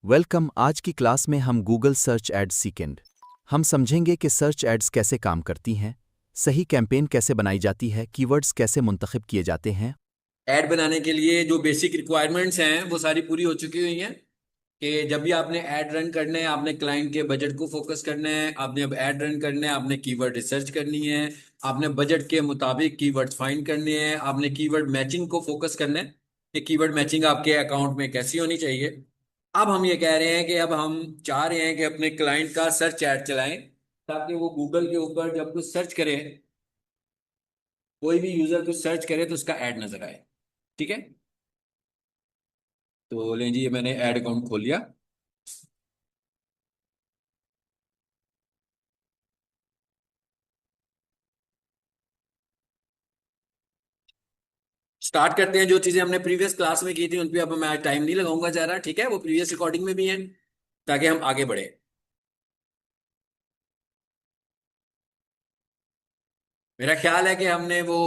Welcome. आज की class में हम गूगल सर्च एड्स सीकेंड हम समझेंगे कि सर्च एड्स कैसे काम करती हैं, सही कैंपेन कैसे बनाई जाती है, कीवर्ड्स कैसे मुंतखब किए जाते हैं। ऐड बनाने के लिए जो बेसिक रिक्वायरमेंट्स हैं वो सारी पूरी हो चुकी हुई हैं कि जब भी आपने ऐड रन करने हैं आपने क्लाइंट के बजट को फोकस करना है। आपने अब ऐड रन करने हैं, आपने कीवर्ड रिसर्च करनी है, आपने बजट के मुताबिक कीवर्ड्स फाइंड करने हैं, आपने कीवर्ड मैचिंग को फोकस करना है कि कीवर्ड मैचिंग आपके अकाउंट में कैसी होनी चाहिए। अब हम ये कह रहे हैं कि अब हम चाह रहे हैं कि अपने क्लाइंट का सर्च ऐड चलाएं ताकि वो गूगल के ऊपर जब कुछ सर्च करे, कोई भी यूजर कुछ सर्च करे तो उसका ऐड नजर आए। ठीक है, तो लें जी, ये मैंने ऐड अकाउंट खोल लिया। स्टार्ट करते हैं। जो चीजें हमने प्रीवियस क्लास में की थी उन पे अब मैं टाइम नहीं लगाऊंगा ज़्यादा, ठीक है, वो प्रीवियस रिकॉर्डिंग में भी हैं ताकि हम आगे बढ़े। मेरा ख्याल है कि हमने वो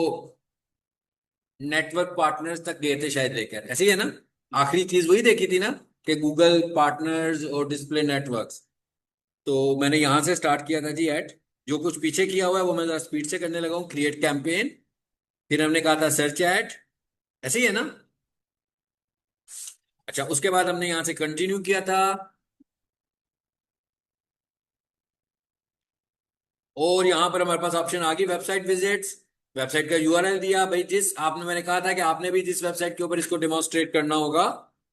नेटवर्क पार्टनर्स तक गए थे शायद लेकर, ऐसे ही है ना। आखिरी चीज वही देखी थी ना कि गूगल पार्टनर्स और डिस्प्ले नेटवर्क्स। तो मैंने यहां से स्टार्ट किया था जी ऐड। जो कुछ पीछे किया हुआ है वो मैं जरा स्पीड से करने लगा हूँ। क्रिएट कैंपेन, फिर हमने कहा था सर्च ऐड, ऐसे ही है ना। अच्छा, उसके बाद हमने यहां से कंटिन्यू किया था और यहां पर हमारे पास ऑप्शन आ गई वेबसाइट विजिट्स। वेबसाइट का यूआरएल दिया भाई, जिस आपने, मैंने कहा था कि आपने भी जिस वेबसाइट के ऊपर इसको डेमोन्स्ट्रेट करना होगा,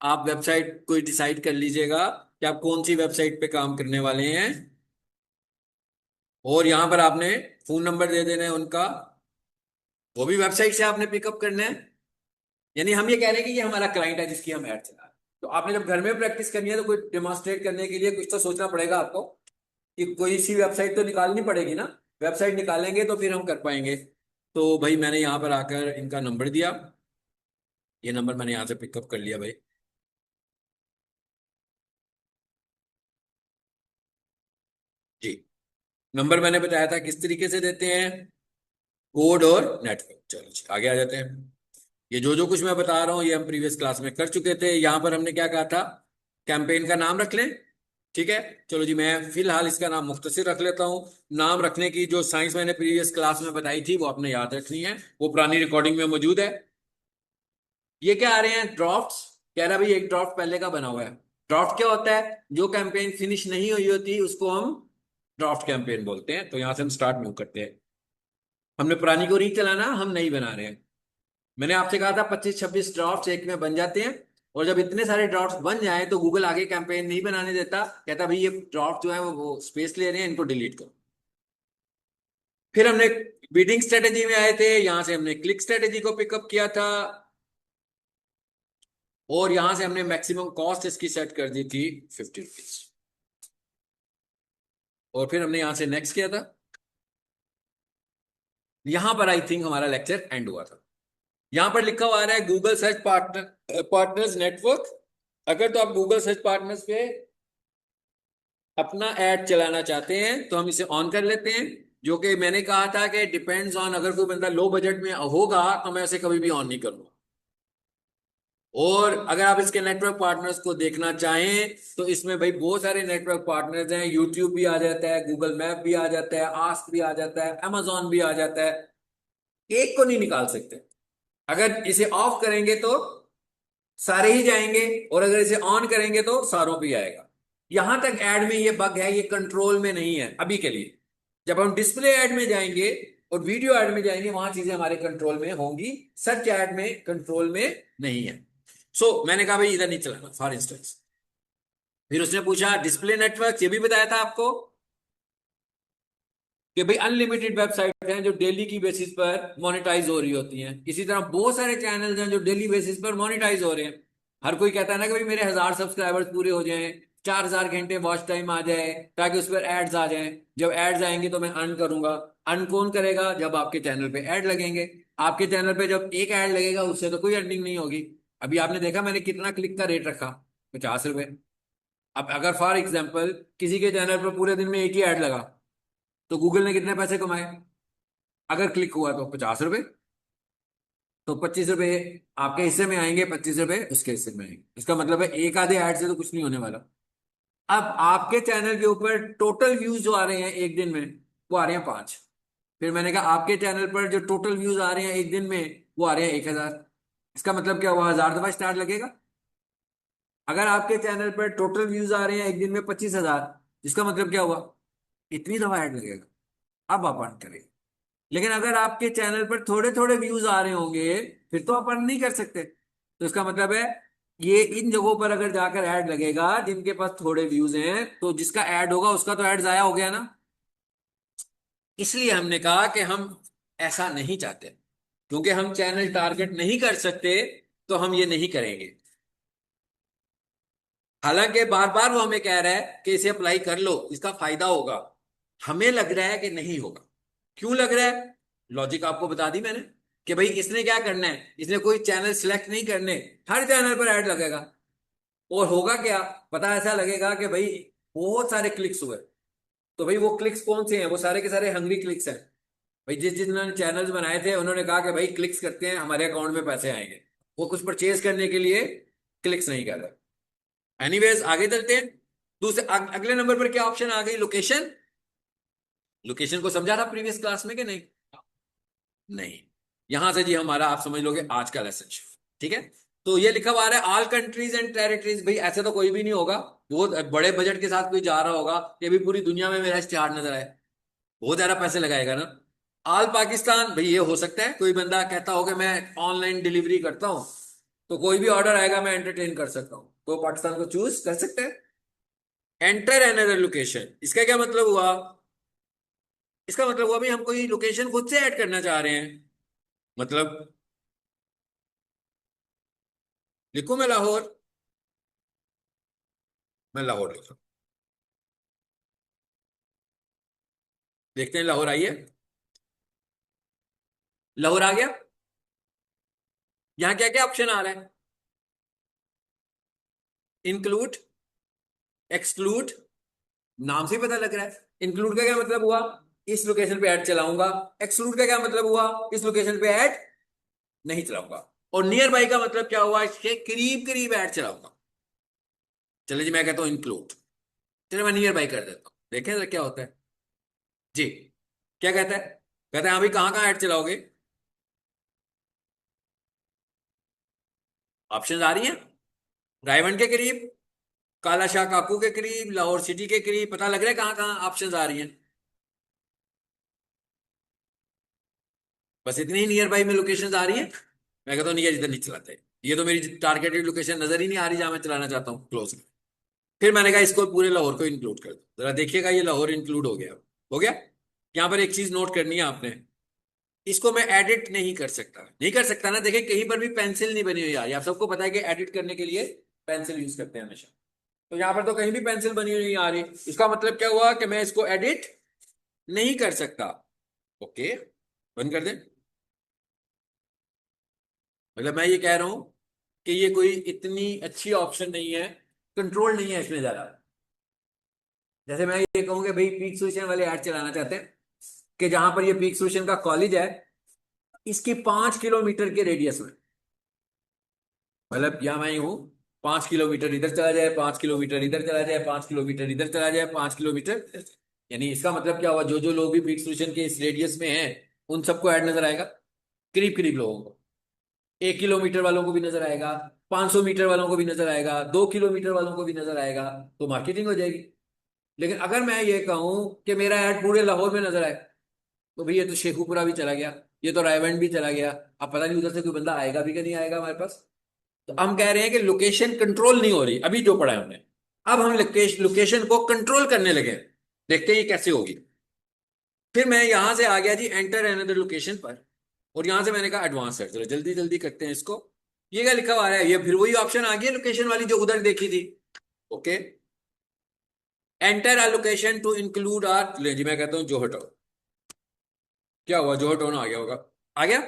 आप वेबसाइट को डिसाइड कर लीजिएगा कि आप कौन सी वेबसाइट पे काम करने वाले हैं। और यहां पर आपने फोन नंबर दे देना है उनका, वो भी वेबसाइट से आपने पिकअप करना है। यानी हम ये कह रहे हैं कि ये हमारा क्लाइंट है जिसकी हम ऐड चला रहे हैं। तो आपने जब घर में प्रैक्टिस करनी है तो कोई डेमोन्स्ट्रेट करने के लिए कुछ तो सोचना पड़ेगा आपको कि कोई सी वेबसाइट तो निकालनी पड़ेगी ना। वेबसाइट निकालेंगे तो फिर हम कर पाएंगे। तो भाई मैंने यहाँ पर आकर इनका नंबर दिया। ये नंबर मैंने यहाँ से पिकअप कर लिया भाई। जी, नंबर मैंने बताया था किस तरीके से देते हैं, कोड और नेटवर्क। चलो जी, आगे आ जाते हैं। ये जो जो कुछ मैं बता रहा हूँ ये हम प्रीवियस क्लास में कर चुके थे। यहाँ पर हमने क्या कहा था, कैंपेन का नाम रख लें। ठीक है, चलो जी, मैं फिलहाल इसका नाम मुख्तसर रख लेता हूँ। नाम रखने की जो साइंस मैंने प्रीवियस क्लास में बताई थी वो आपने याद रखनी है, वो पुरानी रिकॉर्डिंग में मौजूद है। ये क्या आ रहे हैं, ड्राफ्ट्स। कह रहा है भाई एक ड्राफ्ट पहले का बना हुआ है। ड्राफ्ट क्या होता है, जो कैंपेन फिनिश नहीं हुई होती उसको हम ड्राफ्ट कैंपेन बोलते हैं। तो यहां से हम स्टार्ट न्यू करते हैं। हमने पुरानी को नहीं चलाना, हम नहीं बना रहे हैं। मैंने आपसे कहा था 25-26 ड्राफ्ट एक में बन जाते हैं। और जब इतने सारे ड्राफ्ट बन जाए तो गूगल आगे कैंपेन नहीं बनाने देता, कहता भाई ये ड्राफ्ट जो है वो स्पेस ले रहे हैं, इनको डिलीट करो। फिर हमने बीटिंग स्ट्रेटेजी में आए थे, यहां से हमने क्लिक स्ट्रेटेजी को पिकअप किया था और यहां से हमने मैक्सिमम कॉस्ट इसकी सेट कर दी थी 50 रुपीज। और फिर हमने यहां से नेक्स्ट किया था। यहां पर आई थिंक हमारा लेक्चर एंड हुआ था। यहां पर लिखा हुआ आ रहा है गूगल सर्च पार्टनर्स नेटवर्क। अगर तो आप गूगल सर्च पार्टनर्स पे अपना ऐड चलाना चाहते हैं तो हम इसे ऑन कर लेते हैं। जो कि मैंने कहा था कि डिपेंड्स ऑन, अगर कोई बंदा लो बजट में होगा तो मैं उसे कभी भी ऑन नहीं करूंगा। और अगर आप इसके नेटवर्क पार्टनर्स को देखना चाहें तो इसमें भाई बहुत सारे नेटवर्क पार्टनर्स हैं। यूट्यूब भी आ जाता है, गूगल मैप भी आ जाता है, आस्क भी आ जाता है, amazon भी आ जाता है। एक को नहीं निकाल सकते। अगर इसे ऑफ करेंगे तो सारे ही जाएंगे और अगर इसे ऑन करेंगे तो सारों पे आएगा। यहां तक ऐड में ये बग है, ये कंट्रोल में नहीं है अभी के लिए। जब हम डिस्प्ले ऐड में जाएंगे और वीडियो ऐड में जाएंगे वहां चीजें हमारे कंट्रोल में होंगी। सर्च ऐड में कंट्रोल में नहीं है। मैंने कहा भाई इधर नहीं चलाना फॉर इंस्टेंस। फिर उसने पूछा डिस्प्ले नेटवर्क, ये भी बताया था आपको कि भाई अनलिमिटेड वेबसाइट हैं जो डेली की बेसिस पर मोनेटाइज हो रही होती हैं। इसी तरह बहुत सारे चैनल्स हैं जो डेली बेसिस पर मोनेटाइज हो रहे हैं। हर कोई कहता है ना कि भाई मेरे 1000 सब्सक्राइबर्स पूरे हो जाएं, 4000 घंटे वॉच टाइम आ जाए ताकि उस पर एड्स आ जाएं। जब एड्स आएंगे तो मैं अर्न करूंगा। अर्न कौन करेगा, जब आपके चैनल पे ऐड लगेंगे। आपके चैनल पे जब एक ऐड लगेगा उससे तो कोई अर्निंग नहीं होगी। अभी आपने देखा मैंने कितना क्लिक का रेट रखा, 50 रुपए। अब अगर फॉर एग्जाम्पल किसी के चैनल पर पूरे दिन में एक ही ऐड लगा तो गूगल ने कितने पैसे कमाए, अगर क्लिक हुआ तो 50 रुपए। तो 25 रुपए आपके हिस्से में आएंगे, 25 रुपए उसके हिस्से में आएंगे। इसका मतलब है एक आधे ऐड से तो कुछ नहीं होने वाला। अब आपके चैनल के ऊपर टोटल व्यूज जो आ रहे हैं एक दिन में, वो आ रहे हैं 5। फिर मैंने कहा आपके चैनल पर जो टोटल व्यूज आ रहे हैं एक दिन में, वो आ रहे हैं 1,000। इसका मतलब क्या हुआ, 1,000 दफा स्टार लगेगा। अगर आपके चैनल पर टोटल व्यूज आ रहे हैं एक दिन में 25,000, इसका मतलब क्या हुआ, इतनी दफा ऐड लगेगा। अब आप अर्न करेंगे। लेकिन अगर आपके चैनल पर थोड़े थोड़े व्यूज आ रहे होंगे, फिर तो आप अर्न नहीं कर सकते। तो इसका मतलब है ये इन जगहों पर अगर जाकर ऐड लगेगा जिनके पास थोड़े व्यूज हैं, तो जिसका ऐड होगा उसका तो ऐड जाया हो गया ना। इसलिए हमने कहा कि हम ऐसा नहीं चाहते, क्योंकि हम चैनल टारगेट नहीं कर सकते, तो हम ये नहीं करेंगे। हालांकि बार बार वो हमें कह रहा है कि इसे अप्लाई कर लो, इसका फायदा होगा। हमें लग रहा है कि नहीं होगा। क्यों लग रहा है, लॉजिक आपको बता दी मैंने कि भाई इसने क्या करना है, इसने कोई चैनल सिलेक्ट नहीं करने, हर चैनल पर ऐड लगेगा। और होगा क्या पता, ऐसा लगेगा कि भाई बहुत सारे क्लिक्स हुए। तो भाई वो क्लिक्स कौन से हैं, वो सारे के सारे हंग्री क्लिक्स हैं। भाई जिस जिन्होंने चैनल्स बनाए थे उन्होंने कहा कि भाई क्लिक्स करते हैं हमारे अकाउंट में पैसे आएंगे। वो कुछ परचेज करने के लिए क्लिक्स नहीं कर रहे। एनीवेज आगे चलते हैं। अगले नंबर पर क्या ऑप्शन आ गई, लोकेशन। लोकेशन को समझा था प्रीवियस क्लास में कि नहीं? नहीं। यहां से जी हमारा आप समझ लोगे आज का लेसन। ठीक है। तो ये लिखा हुआ आ रहा है ऑल कंट्रीज एंड टेरिटरीज। भाई ऐसे तो कोई भी नहीं होगा, बहुत बड़े बजट के साथ कोई जा रहा होगा कि भी पूरी दुनिया में मेरा इश्तेहार नजर आए, बहुत ज्यादा पैसे लगाएगा ना। ऑल पाकिस्तान, भाई ये हो सकता है कोई बंदा कहता हो कि मैं ऑनलाइन डिलीवरी करता हूं, तो कोई भी ऑर्डर आएगा मैं एंटरटेन कर सकता हूं, तो पाकिस्तान को चूज कर सकते हैं। एंटर एनदर लोकेशन, इसका क्या मतलब हुआ, इसका मतलब हुआ भाई हम कोई लोकेशन खुद से ऐड करना चाह रहे हैं। मतलब लिखूं मैं लाहौर, मैं लाहौर लिख रहा हूं। देखते हैं लाहौर आई है। लाहौर आ गया। यहाँ क्या क्या ऑप्शन आ रहा है, इंक्लूड, एक्सक्लूड। नाम से ही पता लग रहा है। इंक्लूड का क्या मतलब हुआ, इस लोकेशन पे ऐड चलाऊंगा। एक्सक्लूड का क्या मतलब हुआ, इस लोकेशन पे ऐड नहीं चलाऊंगा। और नियर बाई का मतलब क्या हुआ, इसके करीब करीब ऐड चलाऊंगा। चले जी मैं कहता हूं इंक्लूड, चलो मैं नियर बाई कर देता हूं, देखें जरा क्या होता है। जी क्या कहता है, कहता है हाँ भाई कहाँ कहाँ ऐड चलाओगे। ऑप्शन आ रही है, रायवन के करीब, काला शाह काकू के करीब, लाहौर सिटी के करीब, पता लग रहा है कहाँ कहाँ ऑप्शंस आ रही हैं। बस इतनी ही नियर बाई में लोकेशंस आ रही है। मैं कहता हूँ नहीं यार इधर नहीं चलाते, ये तो मेरी टारगेटेड लोकेशन नजर ही नहीं आ रही जहां मैं चलाना चाहता हूँ क्लोज। फिर मैंने कहा इसको पूरे लाहौर को इंक्लूड कर दो, जरा देखिएगा ये लाहौर इंक्लूड हो गया। हो गया। यहाँ पर एक चीज नोट करनी है आपने, इसको मैं एडिट नहीं कर सकता, नहीं कर सकता ना, देखिए कहीं पर भी पेंसिल नहीं बनी हुई आ रही, आप सबको पता है कि एडिट करने के लिए पेंसिल यूज करते हैं हमेशा। तो यहाँ पर तो कहीं भी पेंसिल बनी हुई नहीं आ रही, इसका मतलब क्या हुआ कि मैं इसको एडिट नहीं कर सकता। ओके, बंद कर दे। मतलब मैं ये कह रहा हूं कि ये कोई इतनी अच्छी ऑप्शन नहीं है, कंट्रोल नहीं है इसमें ज्यादा। जैसे मैं ये कहूँ कि भाई पीक सोल्यूशन वाले ऐड चलाना चाहते हैं कि जहां पर ये पीक सोल्यूशन का कॉलेज है, इसकी 5 किलोमीटर के रेडियस में, मतलब या मैं हूं 5 किलोमीटर इधर चला जाए, 5 किलोमीटर इधर चला जाए, 5 किलोमीटर इधर चला जाए, 5 किलोमीटर, यानी इसका मतलब क्या हुआ, जो जो लोग भी पीक सोल्यूशन के इस रेडियस में हैं उन सबको ऐड नजर आएगा, करीब करीब लोगों को। 1 किलोमीटर वालों को भी नजर आएगा, 500 मीटर वालों को भी नजर आएगा, 2 किलोमीटर वालों को भी नजर आएगा, तो मार्केटिंग हो जाएगी। लेकिन अगर मैं ये कहूं कि मेरा ऐड पूरे लाहौर में नजर आए, तो भैया ये तो शेखुपुरा भी चला गया, ये तो रायवंड भी चला गया, अब पता नहीं उधर से कोई बंदा आएगा भी कि नहीं आएगा हमारे पास। तो हम कह रहे हैं कि लोकेशन कंट्रोल नहीं हो रही, अभी जो पढ़ा है हमने। अब हम लोकेशन को कंट्रोल करने लगे, देखते हैं ये कैसे होगी। फिर मैं यहां से आ गया जी एंटर अनदर लोकेशन पर, और यहां से मैंने कहा एडवांस सर्च, चलो जल्दी जल्दी करते हैं इसको। ये क्या लिखा हुआ है, ये फिर वही ऑप्शन आ गया लोकेशन वाली जो उधर देखी थी। Okay, enter a location to include R, ले जी मैं कहता हूं जोहर टाउन। क्या हुआ, जोहर टाउन आ गया होगा, आ गया।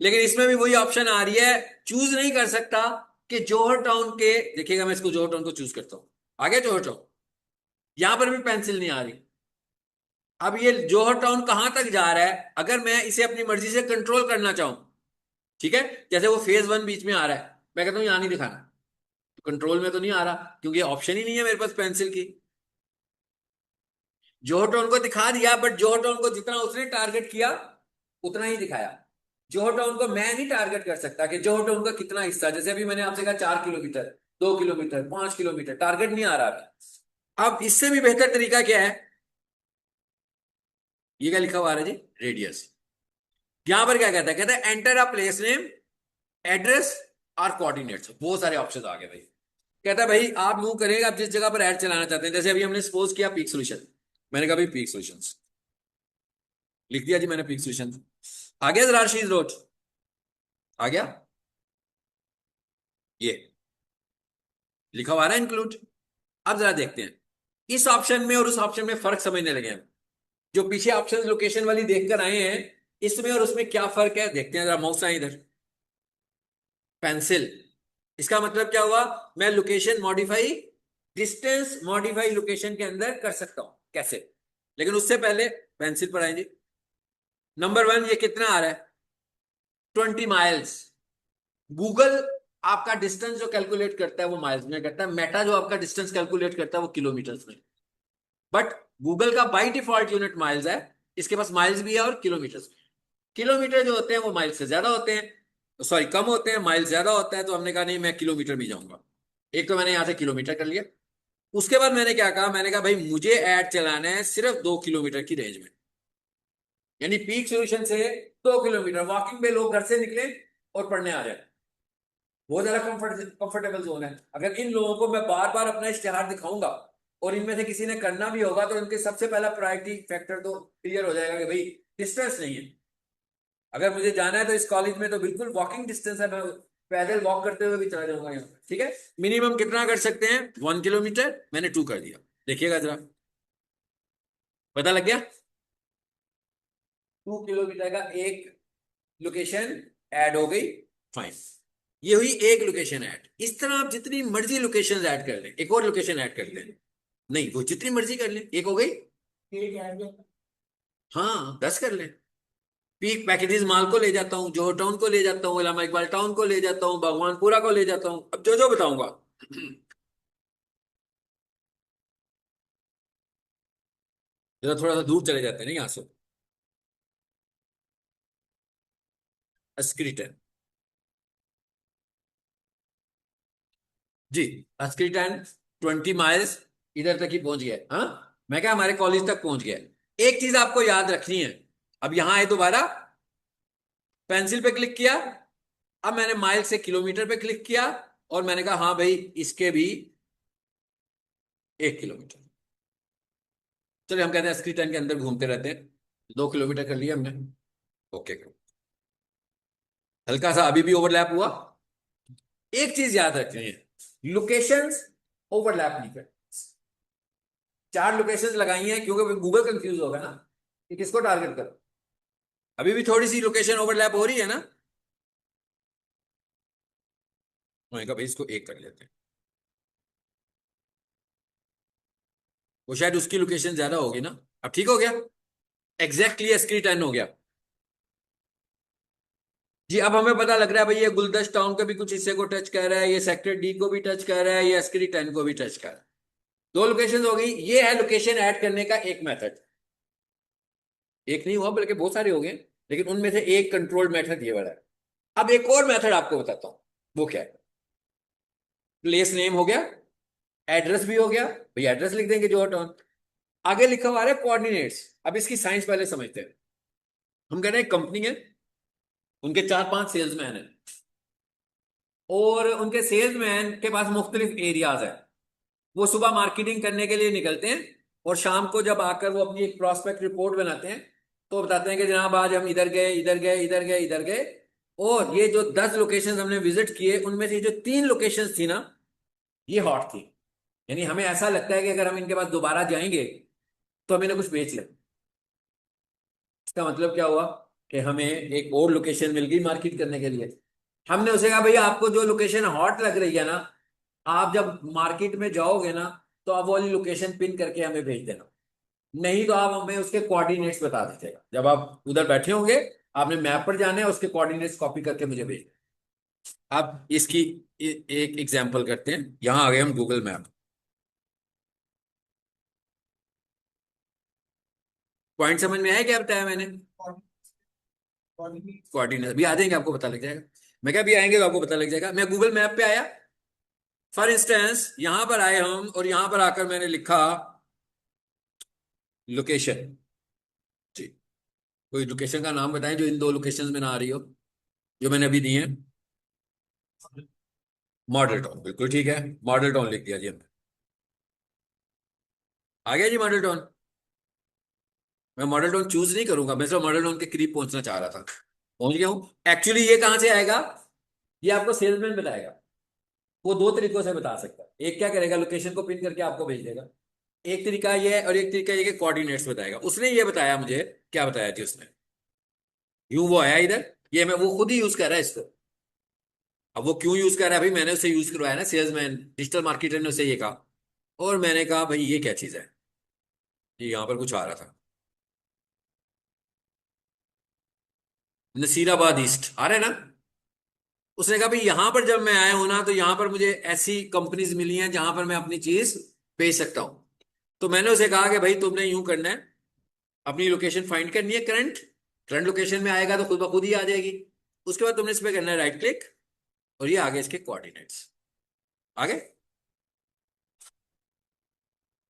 लेकिन इसमें भी वही ऑप्शन आ रही है, चूज नहीं कर सकता कि जोहर टाउन के, देखिएगा मैं इसको जोहर टाउन को चूज करता हूं, आ गया जोहर टाउन। यहां पर भी पेंसिल नहीं आ रही। अब ये जोहर टाउन कहां तक जा रहा है, अगर मैं इसे अपनी मर्जी से कंट्रोल करना चाहूं, ठीक है, जैसे वो फेज 1 बीच में आ रहा है, मैं कहता हूँ यहाँ नहीं दिखाना, तो कंट्रोल में तो नहीं आ रहा क्योंकि ऑप्शन ही नहीं है मेरे पास पेंसिल की। जोहोटोन को दिखा दिया, बट जोहोटोन को जितना उसने टारगेट किया उतना ही दिखाया। जोहोटोन को मैं नहीं टारगेट कर सकता कि जोहोटोन का कितना हिस्सा, जैसे अभी मैंने आपसे कहा 4 किलोमीटर, 2 किलोमीटर, 5 किलोमीटर, टारगेट नहीं आ रहा अभी। अब इससे भी बेहतर तरीका क्या है, ये क्या लिखा हुआ है जी, रेडियस। यहां पर क्या कहता है enter a place name, address और कोऑर्डिनेट्स, बहुत सारे ऑप्शन आ गए भाई। कहता है भाई आप मूव करेंगे, आप जिस जगह पर ऐड चलाना चाहते हैं, जैसे अभी हमने सपोज किया पीक सोल्यूशन, मैंने कहा भाई पीक सोल्यूशंस लिख दिया जी मैंने, पीक सोल्यूशन आ गया, राशीज रोड आ गया, ये लिखा हुआ है इंक्लूड। अब जरा देखते हैं इस ऑप्शन में और उस ऑप्शन में फर्क समझने लगे हैं। जो पीछे ऑप्शन लोकेशन वाली देखकर आए हैं, इसमें और उसमें क्या फर्क है देखते हैं, जरा माउस आए इधर, पेंसिल, इसका मतलब क्या हुआ, मैं location modify, distance modify location के अंदर कर सकता हूं, कैसे, लेकिन उससे पहले पेंसिल पर आएंगे। नंबर 1 ये कितना आ रहा है, 20 माइल्स। गूगल आपका डिस्टेंस जो कैलकुलेट करता है वो माइल्स में करता है, मेटा जो आपका डिस्टेंस कैलकुलेट करता है वो किलोमीटर्स में। बट गूगल का बाय डिफॉल्ट यूनिट माइल्स है, इसके पास माइल्स भी है और किलोमीटर्स भी। किलोमीटर जो होते हैं वो माइल्स से ज्यादा होते हैं, सॉरी कम होते हैं, माइल्स ज्यादा होता है, तो हमने कहा नहीं मैं किलोमीटर भी जाऊंगा। एक तो मैंने यहां से किलोमीटर कर लिया। उसके बाद मैंने क्या कहा, मैंने कहा भाई मुझे ऐड चलाना है सिर्फ 2 किलोमीटर की रेंज में, यानी पीक सोल्यूशन से 2 किलोमीटर वॉकिंग पे लोग घर से निकले और पढ़ने आ जाए, बहुत ज्यादा कंफर्टेबल जोन है। अगर इन लोगों को मैं बार बार अपना इश्तेहार दिखाऊंगा और इनमें से किसी ने करना भी होगा, तो इनके सबसे पहला प्रायोरिटी फैक्टर तो क्लियर हो जाएगा कि भाई डिस्टेंस नहीं है। अगर मुझे जाना है तो इस कॉलेज में तो बिल्कुल वॉकिंग डिस्टेंस है, मैं पैदल वॉक करते हुए भी चला जाऊंगा यहाँ पे, ठीक है। मिनिमम कितना कर सकते हैं, 1 किलोमीटर, मैंने 2 कर दिया, देखिएगा जरा, पता लग गया। 2 किलोमीटर का एक लोकेशन ऐड हो गई, फाइन, ये हुई एक लोकेशन ऐड। इस तरह आप जितनी मर्जी लोकेशन ऐड कर लें, एक और लोकेशन ऐड कर लें, नहीं वो जितनी मर्जी कर लें, एक हो गई, हाँ 10 कर लें। पीक पैकेजेस माल को ले जाता हूँ, जोहर टाउन को ले जाता हूँ, इलामा इकबाल टाउन को ले जाता हूँ, भगवानपुरा को ले जाता हूँ, अब जो जो बताऊंगा। जरा थोड़ा सा दूर चले जाते हैं ना यहाँ से, अस्क्रिटन, जी अस्क्रिटन 20 माइल्स इधर तक ही पहुंच गया, हाँ मैं क्या हमारे कॉलेज तक पहुंच गया। एक चीज आपको याद रखनी है, अब यहां आए दोबारा, पेंसिल पे क्लिक किया, अब मैंने माइल से किलोमीटर पे क्लिक किया और मैंने कहा हाँ भाई इसके भी 1 किलोमीटर। चलिए हम कहते हैं स्क्रीन के अंदर घूमते रहते हैं, 2 किलोमीटर कर लिया हमने, ओके करो। हल्का सा अभी भी ओवरलैप हुआ। एक चीज याद रखनी है, लोकेशंस ओवरलैप नहीं कर, 4 लोकेशंस लगाई हैं क्योंकि गूगल कंफ्यूज होगा ना कि किसको टारगेट करो। अभी भी थोड़ी सी लोकेशन ओवरलैप हो रही है ना, मैंने कहा भाई इसको एक कर लेते हैं, वो शायद उसकी लोकेशन ज्यादा होगी ना। अब ठीक हो गया, एग्जैक्टली स्क्रीन 10 हो गया जी। अब हमें पता लग रहा है भाई ये गुलदस्त टाउन के भी कुछ हिस्से को टच कर रहा है, ये सेक्टर डी को भी टच कर रहा है, ये स्क्रीन 10 को भी टच कर रहा है। 2 लोकेशन हो गई, ये है लोकेशन ऐड करने का एक मेथड। एक नहीं हुआ बल्कि बहुत सारे हो गए, लेकिन उनमें से एक कंट्रोल्ड मेथड ये वाला है। अब एक और मेथड आपको बताता हूं, वो क्या है, प्लेस नेम हो गया, एड्रेस भी हो गया, भाई एड्रेस लिख देंगे जो टाउन, आगे लिखा हुआ है कोऑर्डिनेट्स। अब इसकी साइंस पहले समझते हैं। हम कह रहे हैं कंपनी है, उनके 4-5 सेल्समैन है, और उनके सेल्समैन के पास मुख्तलिफ एरियाज है। वो सुबह मार्केटिंग करने के लिए निकलते हैं और शाम को जब आकर वो अपनी एक प्रॉस्पेक्ट रिपोर्ट बनाते हैं, तो बताते हैं कि जनाब आज हम इधर गए, इधर गए, इधर गए, इधर गए, और ये जो 10 लोकेशन हमने विजिट किए उनमें से जो 3 लोकेशन थी ना, ये हॉट थी। यानी हमें ऐसा लगता है कि अगर हम इनके पास दोबारा जाएंगे तो हम इन्हें कुछ बेच लें। इसका मतलब क्या हुआ कि हमें एक और लोकेशन मिल गई मार्केट करने के लिए। हमने उसे कहा भैया आपको जो लोकेशन हॉट लग रही है ना, आप जब मार्केट में जाओगे ना, तो आप वो वाली लोकेशन पिन करके हमें भेज देना, नहीं तो आप हमें उसके कोऑर्डिनेट्स बता दीजिएगा जब आप उधर बैठे होंगे। आपने मैप पर जाना है, उसके कोऑर्डिनेट्स कॉपी करके मुझे भेज। अब इसकी एक एग्जांपल करते हैं। यहां आ गए हम गूगल मैप। पॉइंट समझ में आया क्या बताया मैंने? कोऑर्डिनेट भी आ जाएंगे, आपको पता लग जाएगा। मैं क्या भी आएंगे तो आपको पता लग जाएगा। मैं गूगल मैप पे आया, फॉर इंस्टेंस यहां पर आए हम, और यहां पर आकर मैंने लिखा लोकेशन। जी, कोई लोकेशन का नाम बताएं जो इन दो लोकेशंस में ना आ रही हो, जो मैंने अभी दी है। मॉडल टाउन, बिल्कुल ठीक है, मॉडल टाउन लिख दिया जी हमने। आ गया जी मॉडल टाउन। मैं मॉडल टाउन चूज नहीं करूंगा, मैं सिर्फ मॉडल टाउन के करीब पहुंचना चाह रहा था, पहुंच गया हूं। एक्चुअली ये कहां से आएगा, ये आपको सेल्समैन बताएगा। वो दो तरीकों से बता सकता है। एक क्या करेगा, लोकेशन को पिन करके आपको भेज देगा। एक तरीका ये है, और एक तरीका ये कि कोऑर्डिनेट्स बताएगा। उसने ये बताया मुझे, क्या बताया थी उसने, यूं वो आया इधर, ये मैं वो खुद ही यूज कर रहा है इसको। अब वो क्यों यूज कर रहा है भाई, मैंने उसे यूज करवाया ना, सेल्समैन डिजिटल मार्केटर ने उसे ये कहा, और मैंने कहा भाई ये क्या चीज है, ये यहाँ पर कुछ आ रहा था, नसीराबाद ईस्ट आ रहा है ना। उसने कहा भाई यहां पर जब मैं आया हूं ना, तो यहां पर मुझे ऐसी कंपनीज मिली हैं जहां पर मैं अपनी चीज बेच सकता हूं। तो मैंने उसे कहा कि भाई तुमने यूं करना है, अपनी लोकेशन फाइंड करनी है, करंट करंट लोकेशन में आएगा तो खुद ब खुद ही आ जाएगी। उसके बाद तुमने इस पे करना है राइट क्लिक, और ये आगे इसके कोऑर्डिनेट्स आगे,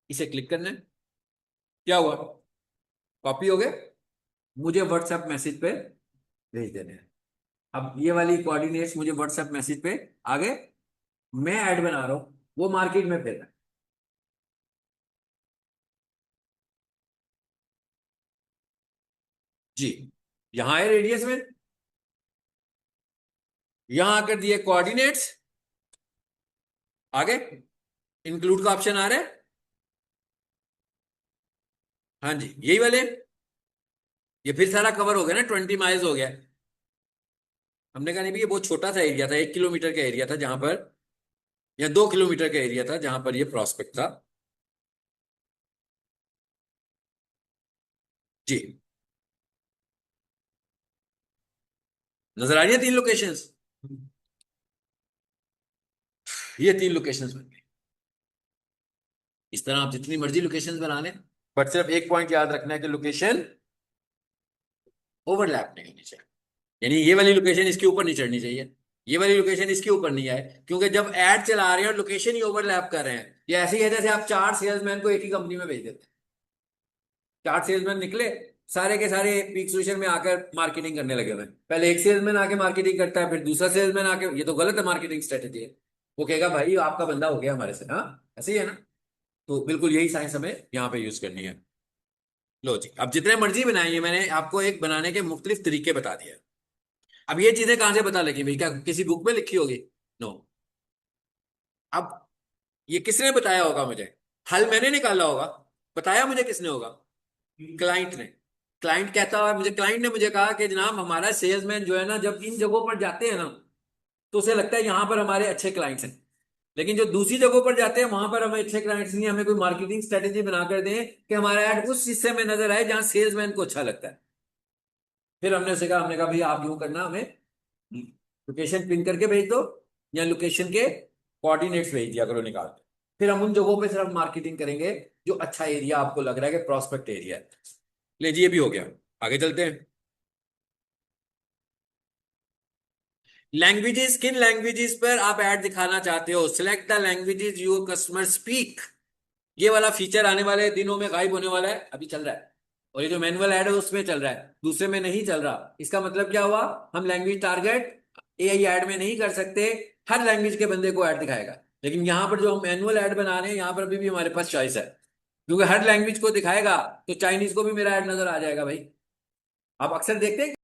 इसे क्लिक करना है। क्या हुआ, कॉपी हो गए, मुझे व्हाट्सएप मैसेज पे भेज देने हैं। अब ये वाली कोऑर्डिनेट्स मुझे व्हाट्सएप मैसेज पे आ गए। मैं ऐड बना रहा हूं, वो मार्केट में फिर रहा है। जी, यहां है रेडियस में, यहां आकर दिए कोऑर्डिनेट्स, आगे इंक्लूड का ऑप्शन आ रहा है। हाँ जी, यही वाले, ये फिर सारा कवर हो गया ना, 20 माइल्स हो गया। हमने कहा नहीं भी ये बहुत छोटा सा एरिया था, 1 किलोमीटर का एरिया था जहां पर, या 2 किलोमीटर का एरिया था जहां पर ये प्रॉस्पेक्ट था। जी, नजर आ रही है 3 लोकेशंस, ये 3 लोकेशंस बन गई। इस तरह आप जितनी मर्जी लोकेशंस बना लें, बट सिर्फ एक पॉइंट याद रखना है कि लोकेशन ओवरलैप नहीं होनी चाहिए। यानी ये वाली लोकेशन इसके ऊपर नहीं चढ़नी चाहिए, ये वाली लोकेशन इसके ऊपर नहीं आए, क्योंकि जब एड चला रहे हैं और लोकेशन ही ओवरलैप कर रहे हैं, ये ऐसे ही है जैसे आप 4 सेल्समैन को एक ही कंपनी में भेज देते हैं। 4 सेल्समैन निकले, सारे के सारे पीक सोल्यूशन में आकर मार्केटिंग करने लगे हुए हैं। पहले एक सेल्समैन आके मार्केटिंग करता है, फिर दूसरा सेल्समैन आके, ये तो गलत है मार्केटिंग स्ट्रेटेजी है। वो कहेगा भाई आपका बंदा हो गया हमारे से, हाँ ऐसे ही है ना। तो बिल्कुल यही साइंस हमें यहाँ पे यूज करनी है। लो जी, अब जितने मर्जी बनाइए, मैंने आपको एक बनाने के मुख्तलिफ तरीके बता दिए। अब ये चीजें कहां से पता लगी भाई, क्या किसी बुक में लिखी होगी? नो। अब ये किसने बताया होगा मुझे? हल मैंने निकाला होगा, बताया मुझे किसने होगा? क्लाइंट ने। क्लाइंट कहता है मुझे, क्लाइंट ने मुझे कहा कि जनाब हमारा सेल्समैन जो है ना, जब इन जगहों पर जाते हैं ना, तो उसे लगता है यहां पर हमारे अच्छे क्लाइंट्स हैं। लेकिन जो दूसरी जगहों पर जाते हैं वहां पर हमें अच्छे क्लाइंट्स नहीं, हमें कोई मार्केटिंग स्ट्रेटेजी बनाकर दें कि हमारा ऐड उस हिस्से में नजर आए जहां सेल्समैन को अच्छा लगता है। फिर हमने उसे कहा, हमने कहा भाई आप यूं करना, हमें लोकेशन पिन करके भेज दो, या लोकेशन के कोऑर्डिनेट्स भेज दिया करो निकाल के। फिर हम उन जगहों पे सिर्फ मार्केटिंग करेंगे जो अच्छा एरिया आपको लग रहा है कि प्रॉस्पेक्ट एरिया है। ले जी, ये भी हो गया, आगे चलते हैं। लैंग्वेजेस, किन लैंग्वेजेस पर आप ऐड दिखाना चाहते हो, select the languages your customer speak. ये वाला फीचर आने वाले दिनों में गायब होने वाला है, अभी चल रहा है। और ये जो मैनुअल ऐड है उसमें चल रहा है, दूसरे में नहीं चल रहा। इसका मतलब क्या हुआ, हम लैंग्वेज टारगेट एआई ऐड में नहीं कर सकते, हर लैंग्वेज के बंदे को ऐड दिखाएगा। लेकिन यहाँ पर जो हम मैनुअल ऐड बना रहे हैं, यहाँ पर अभी भी हमारे पास चॉइस है, क्योंकि हर लैंग्वेज को दिखाएगा। तो चाइनीज को भी मेरा ऐड नजर आ जाएगा भाई। आप अक्सर देखते हैं